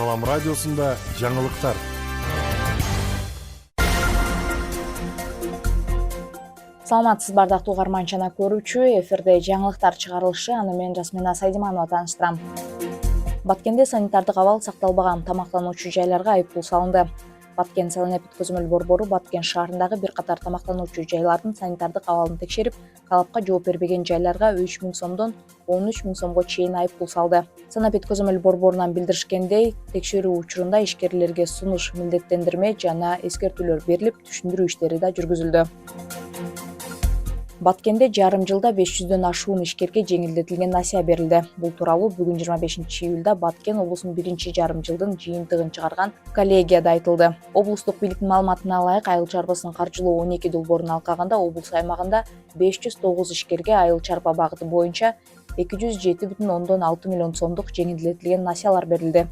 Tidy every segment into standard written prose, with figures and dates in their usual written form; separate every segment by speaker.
Speaker 1: Салам радиосында жаңылыктар.
Speaker 2: Саламатсыз бардактуу угарман жана көрүүчү, эфирде жаңылыктар чыгарылышы, аны мен Жасмина Сайдиманова тааныштырам. Баткенде санитардык абал сакталбаган тамактануучу жайларга айыппул салынды. Баткен Санэпид көзөмөл борбору Баткен шаарындагы бир катар тамактануучу жайлардын санитардык абалын текшерип, талапка жооп бербеген жайларга 3 000 сомдон 13 000 сомго чейин айыппул салды. Санэпид көзөмөл борборунан билдиришкендей, текшерүү учурунда ишкерлерге сунуш, милдеттендирме жана эскертүүлөр берилип, түшүндүрүү иштери да жүргүзүлдү. Баткенде жарым жылда 500дөн ашуун ишкерге жеңилдетилген насыя берилди. Бул тууралуу бүгүн 25 июлда Баткен облусунун биринчи жарым жылдын жыйынтыгын чыгарган коллегияда айтылды. Облустук бийликтин маалыматына ылайык, айыл чарбасын каржылоо 12 долбоорун алкаганда облус аймагында 509 ишкерге айыл чарба багыты боюнча 207,6 миллион сомдук жеңилдетилген насыялар берилди.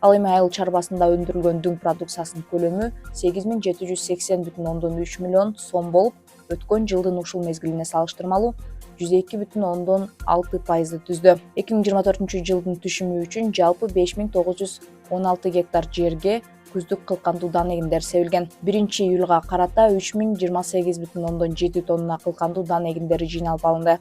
Speaker 2: Ал эми айыл чарбасында өндүрүлгөн дүң продукциясынын көлөмү 8780,3 миллион сом болуп, өткөн жылдын ушул мезгилине салыштырмалуу 102,6% түздү. 2024 жылдын түшүмү үчүн жалпы 5916 гектар жерге күздүк кылкандуу дан эгиндер себилген. 1-июлга карата 3028,7 тонна кылкандуу дан эгиндери жыйналып алынды.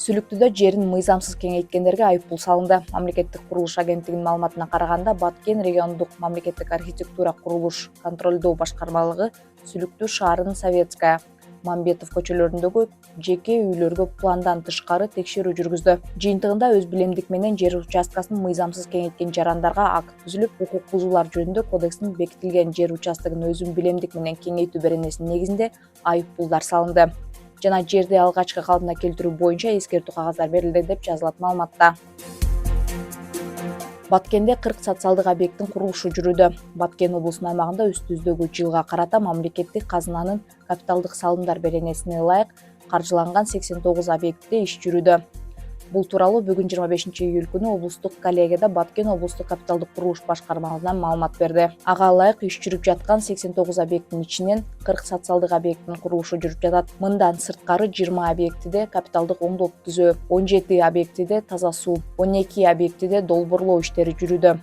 Speaker 2: Сүлүктүдө жерин мыйзамсыз кеңейткендерге айыппул салынды. Мамлекеттик курулуш агенттигинин маалыматына караганда, Баткен региондук мамлекеттик архитектура курулуш контролдоо башкармалыгы Сүлүктүү шаарынын Советская, Мамбетов көчөлөрүндөгү жеке үйлөргө пландан тышкары текшерүү жүргүздү. Жыйынтыгында өз билемдик менен жер участкасын мыйзамсыз кеңейткен жарандарга акт түзүлүп, укук бузуулар жөнүндө кодекстин бекитилген жер участогун өзүн билемдик менен кеңейтүү беренесинин негизинде айыппулдар салынды. Жана жерди алгачкы калыбына келтирүү боюнча эскертүү кагаздар берилди деп жазылат маалыматта. Баткенде 40 социалдык объекттин курулушу жүрүүдө. Баткен облусунун аймагында үстүбүздөгү жылга карата мамлекеттик казынанын капиталдык салымдар беренесине ылайык каржыланган 89 объектте иш жүрүүдө. Бул тууралуу бүгүн 25 июль күнү облустук коллегияда Баткен облустук капиталдык курулуш башкармалыгынан маалымат берди. Ага ылайык иш жүрүп жаткан 89 объекттин ичинен 40 социалдык объекттин курулушу жүрүп жатат. Мындан сырткары 20 объектиде капиталдык оңдоп түзөө, 17 объектиде таза суу, 12 объектиде долбоорлоо иштери жүрүүдө.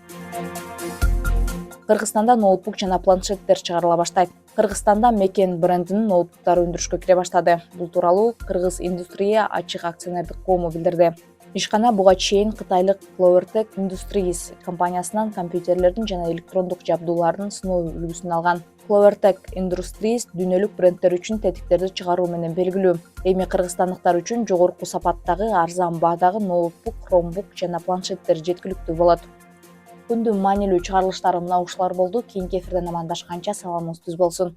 Speaker 2: Кыргызстанда ноутбук жана планшеттер чыгарыла баштайт. Кыргызстанда Мекен брендинин ноутбуктары өндүрүшкө кире баштады. Бул тууралуу Кыргыз Индустрия ачык акционердик коому билдирди. Ишкана буга чейин кытайлык Clovertech Industries компаниясынан компьютерлердин жана электрондук жабдуулардын сыноо үлгүсүн алган. Clovertech Industries дүйнөлүк брендтер үчүн тетиктерди чыгаруу менен белгилүү. Эми кыргызстандыктар үчүн жогорку сапаттагы арзан баадагы ноутбук, хромбук жана планшеттер жеткиликтүү болот. Күндүн маанилүү чыгарылыштары мына ушулар болду. Кийинки эфирден амандашканча саламыңыз түз болсун.